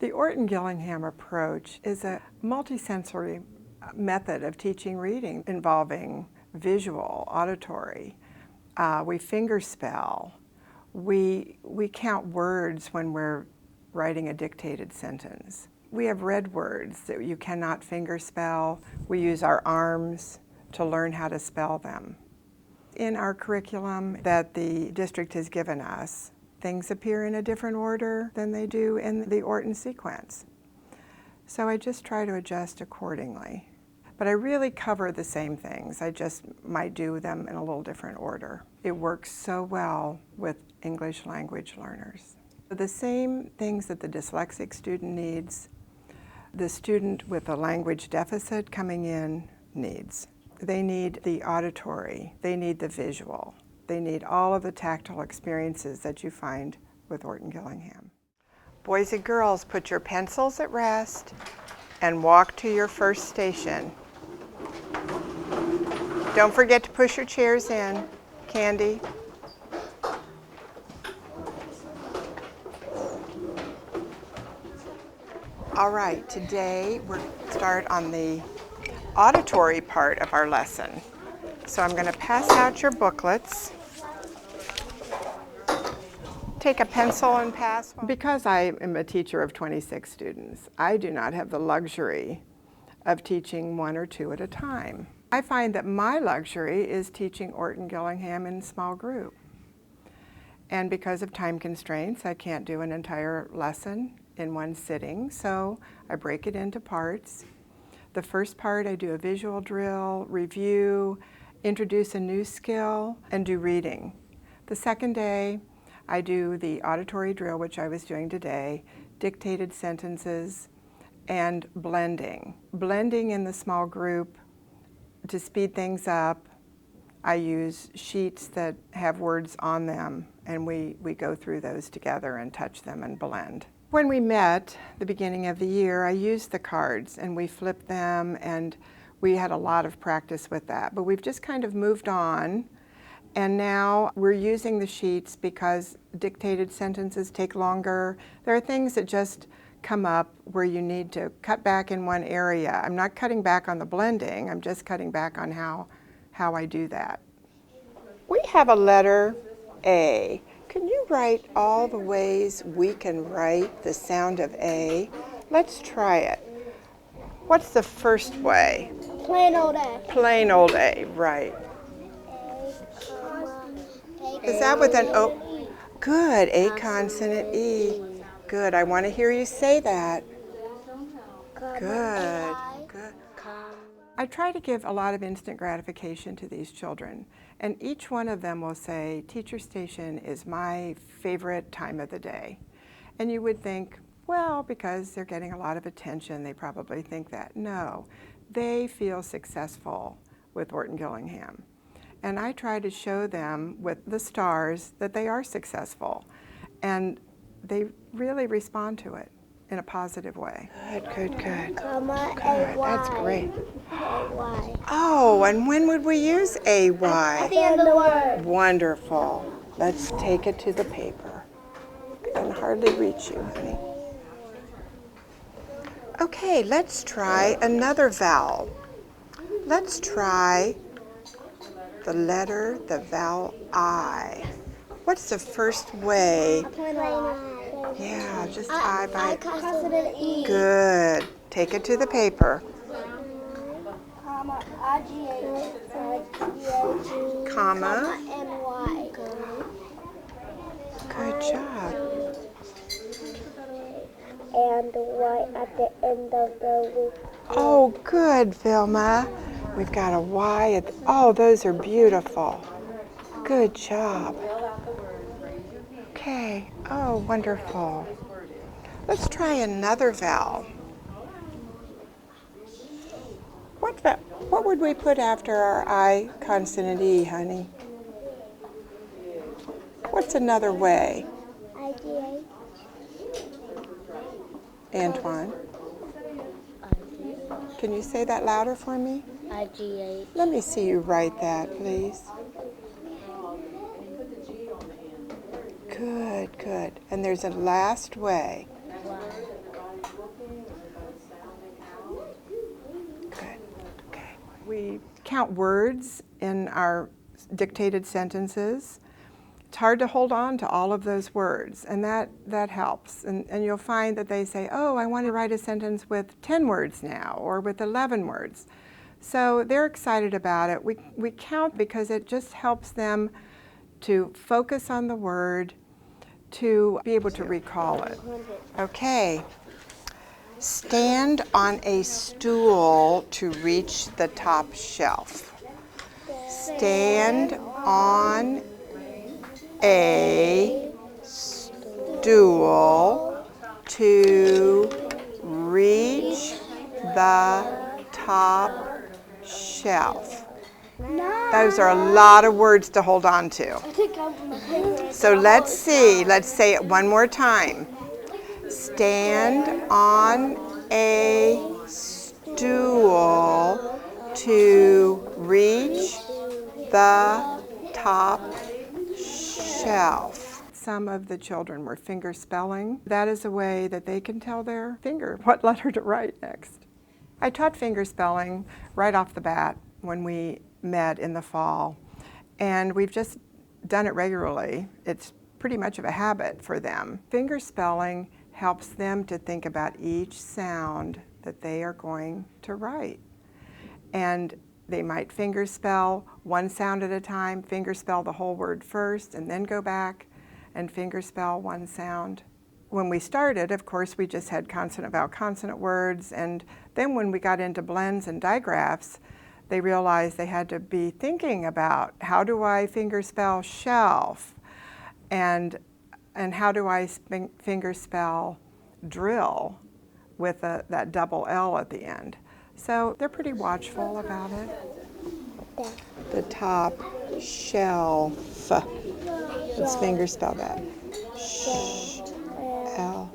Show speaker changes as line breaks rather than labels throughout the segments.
The Orton-Gillingham approach is a multisensory method of teaching reading involving visual, auditory. We fingerspell. We count words when we're writing a dictated sentence. We have red words that you cannot fingerspell. We use our arms to learn how to spell them. In our curriculum that the district has given us, things appear in a different order than they do in the Orton sequence. So I just try to adjust accordingly. But I really cover the same things. I just might do them in a little different order. It works so well with English language learners. The same things that the dyslexic student needs, the student with a language deficit coming in needs. They need the auditory, they need the visual, they need all of the tactile experiences that you find with Orton-Gillingham. Boys and girls, put your pencils at rest and walk to your first station. Don't forget to push your chairs in. Candy. All right, today we're going to start on the auditory part of our lesson. So I'm going to pass out your booklets. Take a pencil and pass. Because I am a teacher of 26 students, I do not have the luxury of teaching one or two at a time. I find that my luxury is teaching Orton-Gillingham in small group. And because of time constraints, I can't do an entire lesson in one sitting, so I break it into parts. The first part, I do a visual drill, review, introduce a new skill, and do reading. The second day, I do the auditory drill, which I was doing today, dictated sentences, and blending. Blending in the small group, to speed things up, I use sheets that have words on them, and we go through those together and touch them and blend. When we met the beginning of the year, I used the cards and we flipped them, and we had a lot of practice with that. But we've just kind of moved on, and now we're using the sheets because dictated sentences take longer. There are things that just come up where you need to cut back in one area. I'm not cutting back on the blending, I'm just cutting back on how I do that. We have a letter A. Can you write all the ways we can write the sound of A? Let's try it. What's the first way?
Plain old A.
Plain old A, right. Is that with an O? Good, A consonant E. Good, I want to hear you say that. Good, good. I try to give a lot of instant gratification to these children, and each one of them will say, teacher station is my favorite time of the day. And you would think, well, because they're getting a lot of attention, they probably think that. No, they feel successful with Orton-Gillingham. And I try to show them with the stars that they are successful, and they really respond to it in a positive way. Good.
Comma,
Good,
A-Y.
that's great.
A-Y.
Oh, and when would we use
At
AY?
the end of the word.
Wonderful. Let's take it to the paper. I can hardly reach you, honey. Okay, let's try another vowel. Let's try the vowel I. What's the first way?
Plain old I.
Yeah, just I by.
Consonant E.
Good. Take it to the paper.
Comma, I-G-H.
Comma.
N-Y.
Good job.
And Y at the end of the word.
Oh, good, Vilma. We've got a Y at the, oh, those are beautiful. Good job. Okay. Oh, wonderful. Let's try another vowel. What would we put after our I consonant E, honey? What's another way?
I-G-H.
Antoine, can you say that louder for me?
I-G-H.
Let me see you write that, please. Good. And there's a last way. we count words in our dictated sentences, it's hard to hold on to all of those words, and that helps. And you'll find that they say, oh, I want to write a sentence with 10 words now, or with 11 words. So they're excited about it. We count because it just helps them to focus on the word, to be able to recall it. Okay. Stand on a stool to reach the top shelf. Stand on a stool to reach the top shelf. Those are a lot of words to hold on to. So let's see. Let's say it one more time. Stand on a stool to reach the top shelf. Some of the children were finger spelling. That is a way that they can tell their finger what letter to write next. I taught finger spelling right off the bat when we met in the fall, and we've just done it regularly. It's pretty much of a habit for them. Finger spelling helps them to think about each sound that they are going to write. And they might finger spell one sound at a time, finger spell the whole word first, and then go back and finger spell one sound. When we started, of course, we just had consonant-vowel consonant words, and then when we got into blends and digraphs, they realized they had to be thinking about, how do I finger spell shelf? And how do I finger spell drill with that double L at the end? So they're pretty watchful about it. The top shelf. Let's finger spell that. L.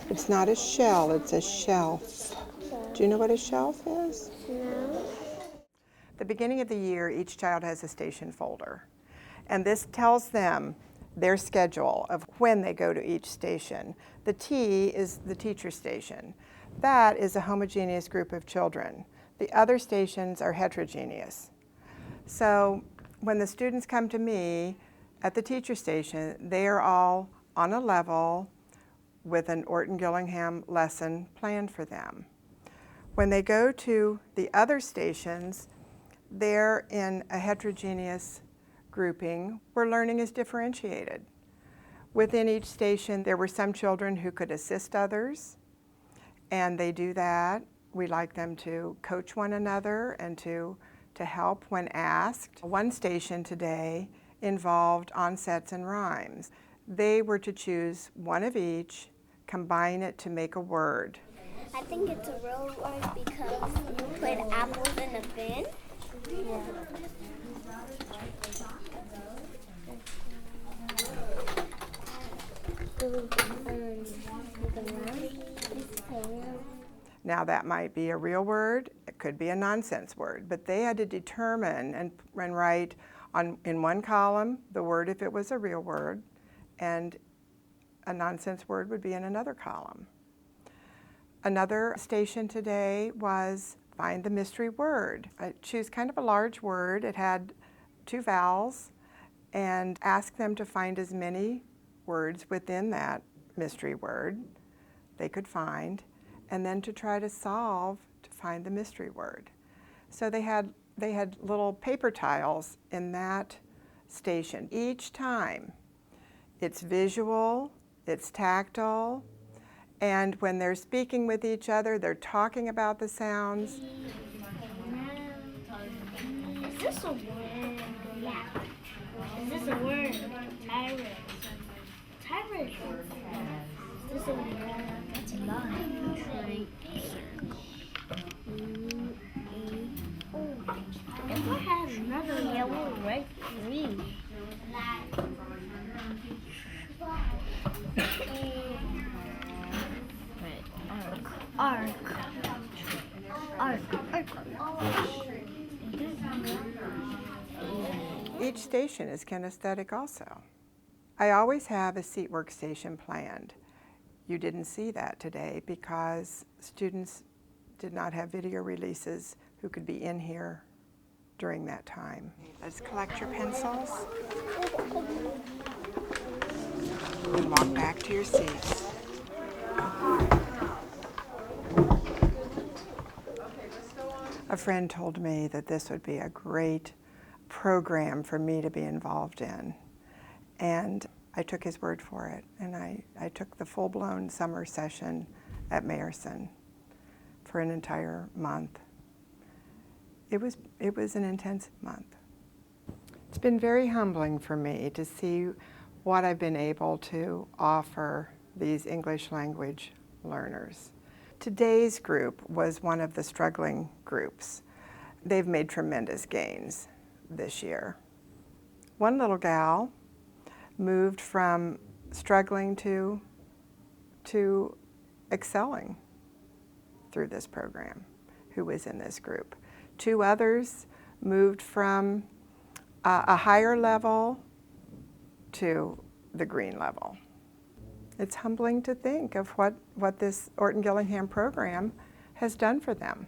It's not a shell, it's a shelf. Do you know what a shelf is?
No.
The beginning of the year, each child has a station folder. And this tells them their schedule of when they go to each station. The T is the teacher station. That is a homogeneous group of children. The other stations are heterogeneous. So when the students come to me at the teacher station, they are all on a level with an Orton-Gillingham lesson planned for them. When they go to the other stations, they're in a heterogeneous grouping where learning is differentiated. Within each station, there were some children who could assist others, and they do that. We like them to coach one another and to help when asked. One station today involved onsets and rhymes. They were to choose one of each, combine it to make a word.
I think it's a real word because you put apples in a bin. Yeah.
Now that might be a real word, it could be a nonsense word, but they had to determine and write in one column the word if it was a real word, and a nonsense word would be in another column. Another station today was find the mystery word. I choose kind of a large word. It had 2 vowels, and ask them to find as many words within that mystery word they could find, and then to try to solve to find the mystery word. So they had little paper tiles in that station. Each time it's visual, it's tactile, and when they're speaking with each other, they're talking about the sounds.
Is this a word? Yeah. Is this a word? Tyrant. Tyrant. Is this a word? That's a line. If I had another yellow right green. Arc.
Each station is kinesthetic also. I always have a seat workstation planned. You didn't see that today because students did not have video releases who could be in here during that time. Let's collect your pencils and walk back to your seats. A friend told me that this would be a great program for me to be involved in, and I took his word for it, and I took the full-blown summer session at Mayerson for an entire month. It was an intensive month. It's been very humbling for me to see what I've been able to offer these English language learners. Today's group was one of the struggling groups. They've made tremendous gains this year. One little gal moved from struggling to excelling through this program, who was in this group. 2 others moved from a higher level to the green level. It's humbling to think of what this Orton-Gillingham program has done for them.